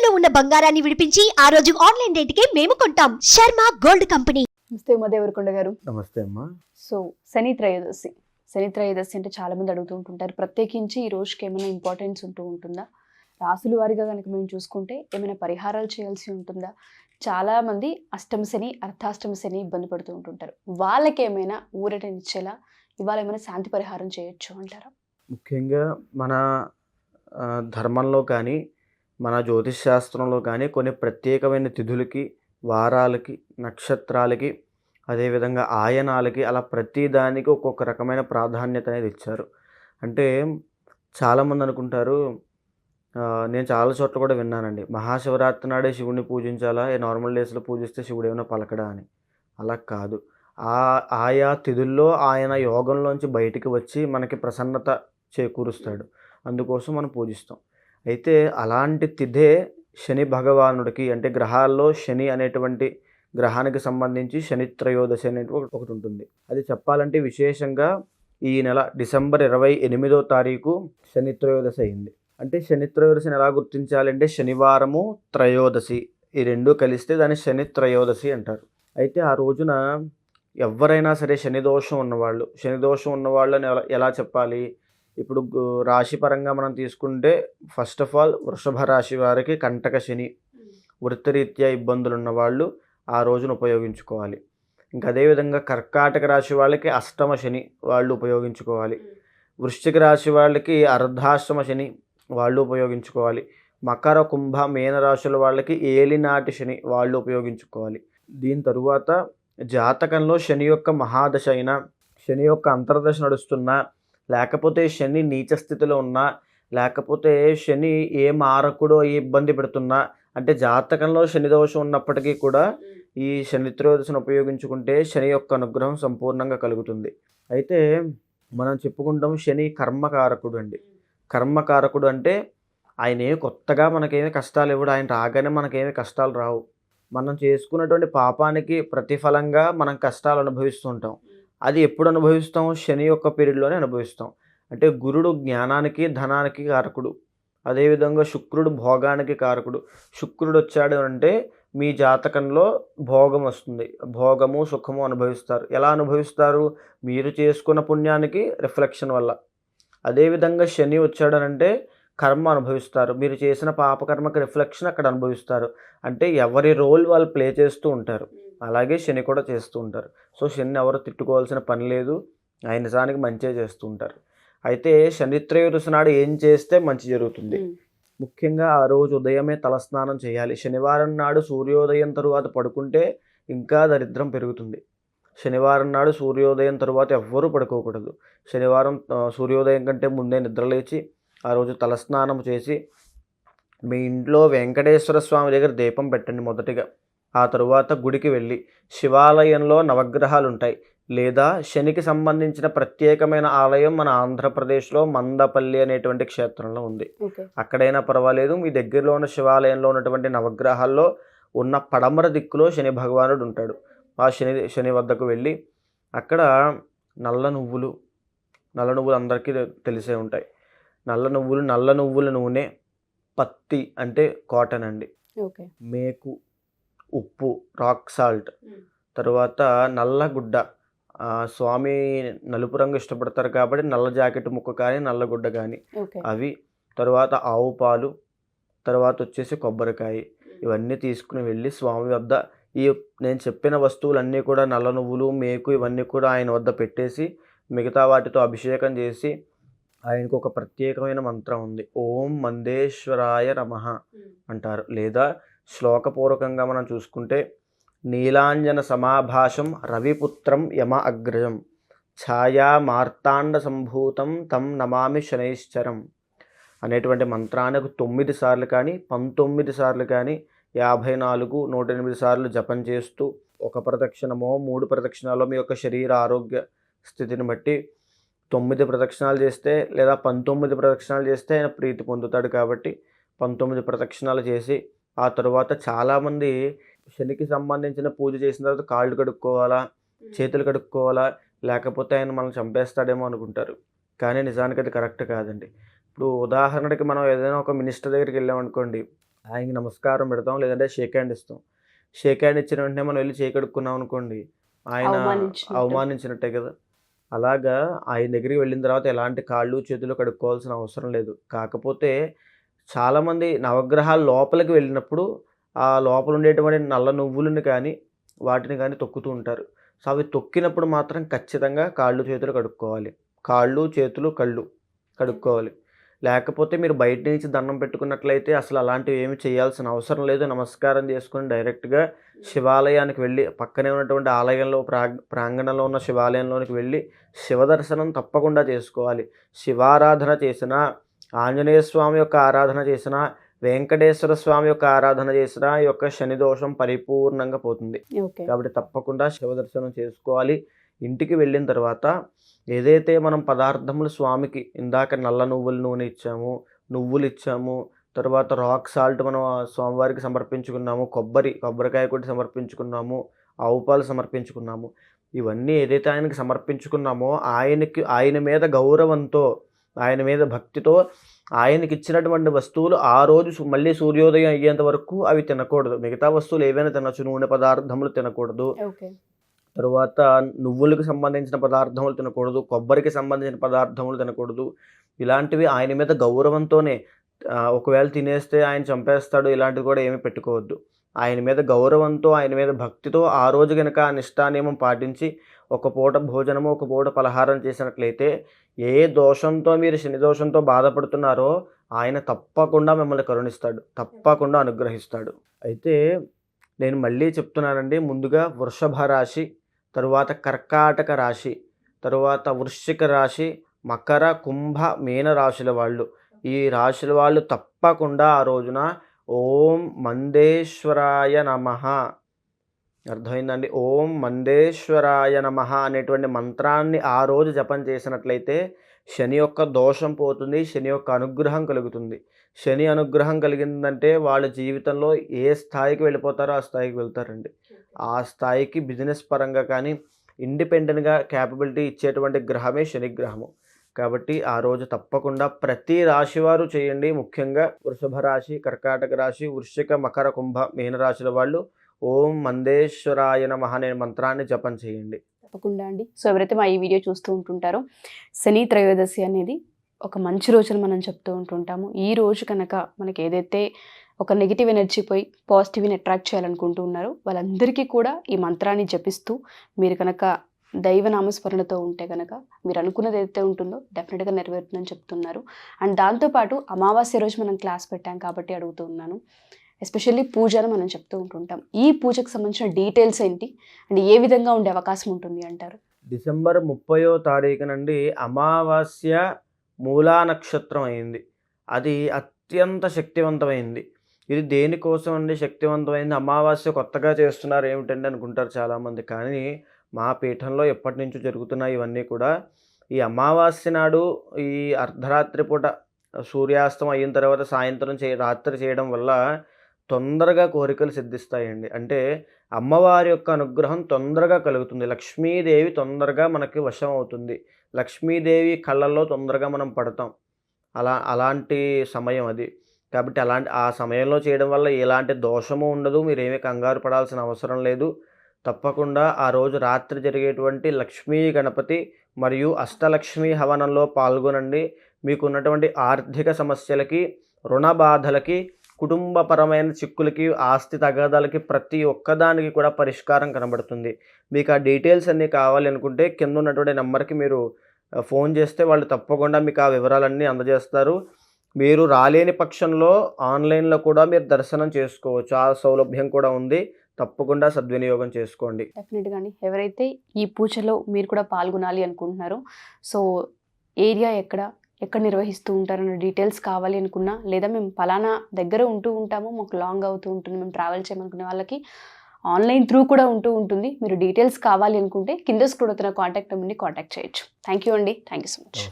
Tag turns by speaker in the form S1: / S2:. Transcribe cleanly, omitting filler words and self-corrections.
S1: ఇంట్లో ఉన్న బంగారాన్ని విడిపించి ఆ రోజు ఆన్లైన్ రేటుకే మేము కొంటాం. Sharma gold company.
S2: నమస్తే ఉమాదేవరకొండ గారు.
S3: నమస్తే అమ్మా.
S2: సో శని త్రయోదశి అంటే చాలా మంది అడుగుతూ ఉంటుంటారు. ప్రత్యేకించి ఈ రోజుకి ఏమైనా ఇంపార్టెన్స్ ఉంటుందా? రాసుల వారిగా కనుక మేము చూసుకుంటే ఏమైనా పరిహారాలు చేయాల్సి ఉంటుందా? చాలా మంది అష్టమ శని, అర్ధాష్టమ శని ఇబ్బంది పడుతూ ఉంటుంటారు. వాళ్ళకి ఏమైనా ఊరటనిచ్చేలా ఇవాళ ఏమైనా శాంతి పరిహారం చేయొచ్చు అంటారా?
S3: ముఖ్యంగా మన ధర్మంలో కానీ మన జ్యోతిష్ శాస్త్రంలో కానీ కొన్ని ప్రత్యేకమైన తిథులకి, వారాలకి, నక్షత్రాలకి, అదేవిధంగా ఆయనాలకి అలా ప్రతి దానికి ఒక్కొక్క రకమైన ప్రాధాన్యత అనేది ఇచ్చారు. అంటే చాలామంది అనుకుంటారు, నేను చాలా చోట్ల కూడా విన్నానండి, మహాశివరాత్రి నాడే శివుడిని పూజించాలా, నార్మల్ డేస్లో పూజిస్తే శివుడు ఏమైనా పలకడా అని. అలా కాదు. ఆయా తిథుల్లో ఆయన యోగంలోంచి బయటికి వచ్చి మనకి ప్రసన్నత చేకూరుస్తాడు. అందుకోసం మనం పూజిస్తాం. అయితే అలాంటి తిథే శని భగవానుడికి, అంటే గ్రహాల్లో శని అనేటువంటి గ్రహానికి సంబంధించి శని త్రయోదశి అనేటువంటి ఒకటి ఉంటుంది. అది చెప్పాలంటే విశేషంగా ఈ నెల డిసెంబర్ 28వ తారీఖు శని త్రయోదశి అయింది. అంటే శని త్రయోదశిని ఎలా గుర్తించాలంటే శనివారము, త్రయోదశి ఈ రెండు కలిస్తే దాన్ని శని త్రయోదశి అంటారు. అయితే ఆ రోజున ఎవరైనా సరే శని దోషం ఉన్నవాళ్ళు అని ఎలా చెప్పాలి? ఇప్పుడు రాశి పరంగా మనం తీసుకుంటే ఫస్ట్ ఆఫ్ ఆల్ వృషభ రాశి వారికి కంటక శని, వృత్తిరీత్యా ఇబ్బందులు ఉన్నవాళ్ళు ఆ రోజును ఉపయోగించుకోవాలి. ఇంకా అదేవిధంగా కర్కాటక రాశి వాళ్ళకి అష్టమ శని వాళ్ళు ఉపయోగించుకోవాలి. వృశ్చిక రాశి వాళ్ళకి అర్ధాష్టమ శని వాళ్ళు ఉపయోగించుకోవాలి. మకర, కుంభ, మీన రాశుల వాళ్ళకి ఏలినాటి శని వాళ్ళు ఉపయోగించుకోవాలి. దీని తరువాత జాతకంలో శని యొక్క మహాదశ అయినా, శని యొక్క అంతర్దశ నడుస్తున్నా, లేకపోతే శని నీచ స్థితిలో ఉన్నా, లేకపోతే శని ఏ మారకుడో ఏ ఇబ్బంది పెడుతున్నా, అంటే జాతకంలో శని దోషం ఉన్నప్పటికీ కూడా ఈ శని త్రయోదశిని ఉపయోగించుకుంటే శని యొక్క అనుగ్రహం సంపూర్ణంగా కలుగుతుంది. అయితే మనం చెప్పుకుంటాం శని కర్మకారకుడు అండి. కర్మకారకుడు అంటే ఆయన కొత్తగా మనకేమి కష్టాలు ఇవ్వడు. ఆయన రాగానే మనకేమి కష్టాలు రావు. మనం చేసుకున్నటువంటి పాపానికి ప్రతిఫలంగా మనం కష్టాలు అనుభవిస్తూ ఉంటాం. అది ఎప్పుడు అనుభవిస్తాం? శని యొక్క పీరియడ్లోనే అనుభవిస్తాం. అంటే గురుడు జ్ఞానానికి, ధనానికి కారకుడు. అదేవిధంగా శుక్రుడు భోగానికి కారకుడు. శుక్రుడు వచ్చాడు అంటే మీ జాతకంలో భోగం వస్తుంది. భోగము, సుఖము అనుభవిస్తారు. ఎలా అనుభవిస్తారు? మీరు చేసుకున్న పుణ్యానికి రిఫ్లెక్షన్ వల్ల. అదేవిధంగా శని వచ్చాడనంటే కర్మ అనుభవిస్తారు. మీరు చేసిన పాపకర్మకి రిఫ్లెక్షన్ అక్కడ అనుభవిస్తారు. అంటే ఎవరి రోల్ వాళ్ళు ప్లే చేస్తూ ఉంటారు. అలాగే శని కూడా చేస్తూ ఉంటారు. సో శని ఎవరు తిట్టుకోవాల్సిన పని లేదు. ఆయన నిజానికి మంచిగా చేస్తూ ఉంటారు. అయితే శని త్రయోదశి నాడు ఏం చేస్తే మంచి జరుగుతుంది? ముఖ్యంగా ఆ రోజు ఉదయమే తలస్నానం చేయాలి. శనివారం నాడు సూర్యోదయం తరువాత పడుకుంటే ఇంకా దరిద్రం పెరుగుతుంది. శనివారం నాడు సూర్యోదయం తరువాత ఎవ్వరూ పడుకోకూడదు. శనివారం సూర్యోదయం కంటే ముందే నిద్రలేచి ఆ రోజు తలస్నానం చేసి మీ ఇంట్లో వెంకటేశ్వర స్వామి దగ్గర దీపం పెట్టండి మొదటిగా. ఆ తరువాత గుడికి వెళ్ళి, శివాలయంలో నవగ్రహాలు ఉంటాయి, లేదా శనికి సంబంధించిన ప్రత్యేకమైన ఆలయం మన ఆంధ్రప్రదేశ్లో మందపల్లి అనేటువంటి క్షేత్రంలో ఉంది. అక్కడైనా పర్వాలేదు. మీ దగ్గరలో ఉన్న శివాలయంలో ఉన్నటువంటి నవగ్రహాల్లో ఉన్న పడమర దిక్కులో శని భగవానుడు ఉంటాడు. ఆ శని వద్దకు వెళ్ళి అక్కడ నల్ల నువ్వులు అందరికీ తెలిసే ఉంటాయి. నల్ల నువ్వుల నూనె, పత్తి అంటే కాటన్ అండి, మేకు, ఉప్పు, రాక్ సాల్ట్, తర్వాత నల్ల గుడ్డ. స్వామి నలుపు రంగు ఇష్టపడతారు కాబట్టి నల్ల జాకెట్ ముక్క కానీ నల్ల గుడ్డ కానీ అవి, తర్వాత ఆవు పాలు, తర్వాత వచ్చేసి కొబ్బరికాయ, ఇవన్నీ తీసుకుని వెళ్ళి స్వామి వద్ద ఈ నేను చెప్పిన వస్తువులన్నీ కూడా నల్ల నువ్వులు, మేకు ఇవన్నీ కూడా ఆయన వద్ద పెట్టేసి మిగతా వాటితో అభిషేకం చేసి ఆయనకు ఒక ప్రత్యేకమైన మంత్రం ఉంది. ఓం మందేశ్వరాయ నమః అంటారు. లేదా శ్లోకపూర్వకంగా మనం చూసుకుంటే నీలాంజన సమాభాషం రవిపుత్రం యమ అగ్రజం ఛాయా మార్తాండ సంభూతం తం నమామి శనైశ్చరం అనేటువంటి మంత్రానికి 9 సార్లు కానీ 19 సార్లు కానీ 54, 108 సార్లు జపం చేస్తూ ఒక ప్రదక్షిణమో 3 ప్రదక్షిణాలో మీ యొక్క శరీర ఆరోగ్య స్థితిని బట్టి 9 ప్రదక్షిణాలు చేస్తే లేదా 19 ప్రదక్షిణాలు చేస్తే ఆయన ప్రీతి పొందుతాడు. కాబట్టి 19 ప్రదక్షిణాలు చేసి ఆ తరువాత చాలామంది శనికి సంబంధించిన పూజ చేసిన తర్వాత కాళ్ళు కడుక్కోవాలా, చేతులు కడుక్కోవాలా, లేకపోతే ఆయన మనం చంపేస్తాడేమో అనుకుంటారు. కానీ నిజానికి అది కరెక్ట్ కాదండి. ఇప్పుడు ఉదాహరణకి మనం ఏదైనా ఒక మినిస్టర్ దగ్గరికి వెళ్ళామనుకోండి, ఆయనకి నమస్కారం పెడతాం, లేదంటే షేక్ హ్యాండ్ ఇస్తాం. షేక్ హ్యాండ్ ఇచ్చిన వెంటనే మనం వెళ్ళి చేయి కడుక్కున్నాం అనుకోండి, ఆయన
S2: అవమానించినట్టు.
S3: అవమానించినట్టే కదా. అలాగా ఆయన దగ్గరికి వెళ్ళిన తర్వాత ఎలాంటి కాళ్ళు చేతులు కడుక్కోవాల్సిన అవసరం లేదు. కాకపోతే చాలామంది నవగ్రహాల లోపలికి వెళ్ళినప్పుడు ఆ లోపల ఉండేటువంటి నల్ల నువ్వులను కానీ వాటిని కానీ తొక్కుతూ ఉంటారు. సో అవి తొక్కినప్పుడు మాత్రం ఖచ్చితంగా కాళ్ళు చేతులు కడుక్కోవాలి. కాళ్ళు చేతులు కళ్ళు కడుక్కోవాలి. లేకపోతే మీరు బయట నుంచి దండం పెట్టుకున్నట్లయితే అసలు అలాంటివి ఏమి చేయాల్సిన అవసరం లేదు. నమస్కారం చేసుకొని డైరెక్ట్గా శివాలయానికి వెళ్ళి, పక్కనే ఉన్నటువంటి ఆలయంలో ప్రాంగణంలో ఉన్న శివాలయంలోనికి వెళ్ళి శివదర్శనం తప్పకుండా చేసుకోవాలి. శివారాధన చేసినా, ఆంజనేయ స్వామి యొక్క ఆరాధన చేసినా, వెంకటేశ్వర స్వామి యొక్క ఆరాధన చేసినా ఈ యొక్క శని దోషం పరిపూర్ణంగా పోతుంది.
S2: ఓకే.
S3: కాబట్టి తప్పకుండా శివదర్శనం చేసుకోవాలి. ఇంటికి వెళ్ళిన తర్వాత ఏదైతే మనం పదార్థములు స్వామికి ఇందాక నల్ల నువ్వుల నూనె ఇచ్చాము, నువ్వులు ఇచ్చాము, తర్వాత రాక్ సాల్ట్ మనం స్వామివారికి సమర్పించుకున్నాము, కొబ్బరికాయ కూడా సమర్పించుకున్నాము, ఆవు పాలు సమర్పించుకున్నాము. ఇవన్నీ ఏదైతే ఆయనకి సమర్పించుకున్నామో ఆయన మీద గౌరవంతో, ఆయన మీద భక్తితో ఆయనకి ఇచ్చినటువంటి వస్తువులు ఆ రోజు మళ్ళీ సూర్యోదయం అయ్యేంత వరకు అవి తినకూడదు. మిగతా వస్తువులు ఏవైనా తినచ్చు, నూనె పదార్థములు తినకూడదు,
S2: ఓకే.
S3: తరువాత నువ్వులకు సంబంధించిన పదార్థములు తినకూడదు, కొబ్బరికి సంబంధించిన పదార్థములు తినకూడదు. ఇలాంటివి ఆయన మీద గౌరవంతోనే. ఒకవేళ తినేస్తే ఆయన చంపేస్తాడు, ఇలాంటివి కూడా ఏమీ పెట్టుకోవద్దు. ఆయన మీద గౌరవంతో, ఆయన మీద భక్తితో ఆ రోజు కనుక ఆ నిష్ఠానియమం పాటించి ఒక పూట భోజనము, ఒక పూట పలహారం చేసినట్లయితే ఏ దోషంతో మీరు శని దోషంతో బాధపడుతున్నారో ఆయన తప్పకుండా మిమ్మల్ని కరుణిస్తాడు, తప్పకుండా అనుగ్రహిస్తాడు. అయితే నేను మళ్ళీ చెప్తున్నానండి, ముందుగా వృషభ రాశి, తరువాత కర్కాటక రాశి, తరువాత వృశ్చిక రాశి, మకర, కుంభ, మీన రాశుల వాళ్ళు, ఈ రాశుల వాళ్ళు తప్పకుండా ఆ రోజున ఓం మందేశ్వరాయ నమః, అర్థమైందండి, ఓం మందేశ్వరాయ నమః అనేటువంటి మంత్రాన్ని ఆ రోజు జపం చేసినట్లయితే శని యొక్క దోషం పోతుంది, శని యొక్క అనుగ్రహం కలుగుతుంది. శని అనుగ్రహం కలిగిందంటే వాళ్ళ జీవితంలో ఏ స్థాయికి వెళ్ళిపోతారో ఆ స్థాయికి వెళ్తారండి. ఆ స్థాయికి బిజినెస్ పరంగా కానీ ఇండిపెండెంట్గా క్యాపబిలిటీ ఇచ్చేటువంటి గ్రహమే శని గ్రహము. కాబట్టి ఆ రోజు తప్పకుండా ప్రతి రాశి వారు చేయండి. ముఖ్యంగా వృషభ రాశి, కర్కాటక రాశి, వృశ్చిక, మకర, కుంభ, మీన రాశుల వాళ్ళు ఓం మందేశ్వరాయ నమః అనే మంత్రాన్ని జపం చేయండి.
S2: తప్పకుండా అండి. సో ఎవరైతే మా ఈ వీడియో చూస్తూ ఉంటుంటారో, శని త్రయోదశి అనేది ఒక మంచి రోజుని మనం చెప్తూ ఉంటుంటాము. ఈ రోజు కనుక మనకి ఏదైతే ఒక నెగిటివ్ ఎనర్జీ పోయి పాజిటివ్ని అట్రాక్ట్ చేయాలనుకుంటూ ఉన్నారో వాళ్ళందరికీ కూడా ఈ మంత్రాన్ని జపిస్తూ మీరు కనుక దైవనామస్మరణతో ఉంటే కనుక మీరు అనుకున్నది ఏదైతే ఉంటుందో డెఫినెట్గా నెరవేరుతుందని చెప్తున్నారు. అండ్ దాంతోపాటు అమావాస్య రోజు మనం క్లాస్ పెట్టాం కాబట్టి అడుగుతూ ఉన్నాను, ఎస్పెషల్లీ పూజను మనం చెప్తూ ఉంటుంటాం. ఈ పూజకు సంబంధించిన డీటెయిల్స్ ఏంటి అండ్ ఏ విధంగా ఉండే అవకాశం ఉంటుంది అంటారు?
S3: డిసెంబర్ 30వ తారీఖు నుండి అమావాస్య మూలా నక్షత్రం అయింది. అది అత్యంత శక్తివంతమైంది. ఇది దేనికోసం అండి శక్తివంతమైంది? అమావాస్య కొత్తగా చేస్తున్నారు ఏమిటండి అనుకుంటారు చాలామంది. కానీ మా పీఠంలో ఎప్పటి నుంచో జరుగుతున్నాయి ఇవన్నీ కూడా. ఈ అమావాస్య నాడు ఈ అర్ధరాత్రి పూట సూర్యాస్తం అయిన తర్వాత సాయంత్రం రాత్రి చేయడం వల్ల తొందరగా కోరికలు సిద్ధిస్తాయండి. అంటే అమ్మవారి యొక్క అనుగ్రహం తొందరగా కలుగుతుంది. లక్ష్మీదేవి తొందరగా మనకి వశం అవుతుంది. లక్ష్మీదేవి కళ్ళల్లో తొందరగా మనం పడతాం. అలాంటి సమయం అది. కాబట్టి ఆ సమయంలో చేయడం వల్ల ఎలాంటి దోషము ఉండదు. మీరేమీ కంగారు పడాల్సిన అవసరం లేదు. తప్పకుండా ఆ రోజు రాత్రి జరిగేటువంటి లక్ష్మీ గణపతి మరియు అష్టలక్ష్మీ హవనంలో పాల్గొనండి. మీకున్నటువంటి ఆర్థిక సమస్యలకి, రుణ బాధలకి, కుటుంబపరమైన చిక్కులకి, ఆస్తి తగాదాలకి ప్రతి ఒక్కదానికి కూడా పరిష్కారం కనబడుతుంది. మీకు ఆ డీటెయిల్స్ అన్నీ కావాలి అనుకుంటే కింద ఉన్నటువంటి నెంబర్కి మీరు ఫోన్ చేస్తే వాళ్ళు తప్పకుండా మీకు ఆ వివరాలన్నీ అందజేస్తారు. మీరు రాలేని పక్షంలో ఆన్లైన్లో కూడా మీరు దర్శనం చేసుకోవచ్చు. ఆ సౌలభ్యం కూడా ఉంది. తప్పకుండా సద్వినియోగం చేసుకోండి.
S2: డెఫినెట్గా అండి. ఎవరైతే ఈ పూజలో మీరు కూడా పాల్గొనాలి అనుకుంటున్నారో, సో ఏరియా ఎక్కడ నిర్వహిస్తూ ఉంటారన్న డీటెయిల్స్ కావాలి అనుకున్నా, లేదా మేము పలానా దగ్గర ఉంటూ ఉంటాము, మాకు లాంగ్ అవుతూ ఉంటుంది, మేము ట్రావెల్ చేయమనుకునే వాళ్ళకి ఆన్లైన్ త్రూ కూడా ఉంటూ ఉంటుంది. మీరు డీటెయిల్స్ కావాలి అనుకుంటే కింద స్క్రోల్ అవుతున్న కాంటాక్ట్ నెంబర్ని కాంటాక్ట్ చేయొచ్చు. థ్యాంక్ యూ అండి. Thank you so much.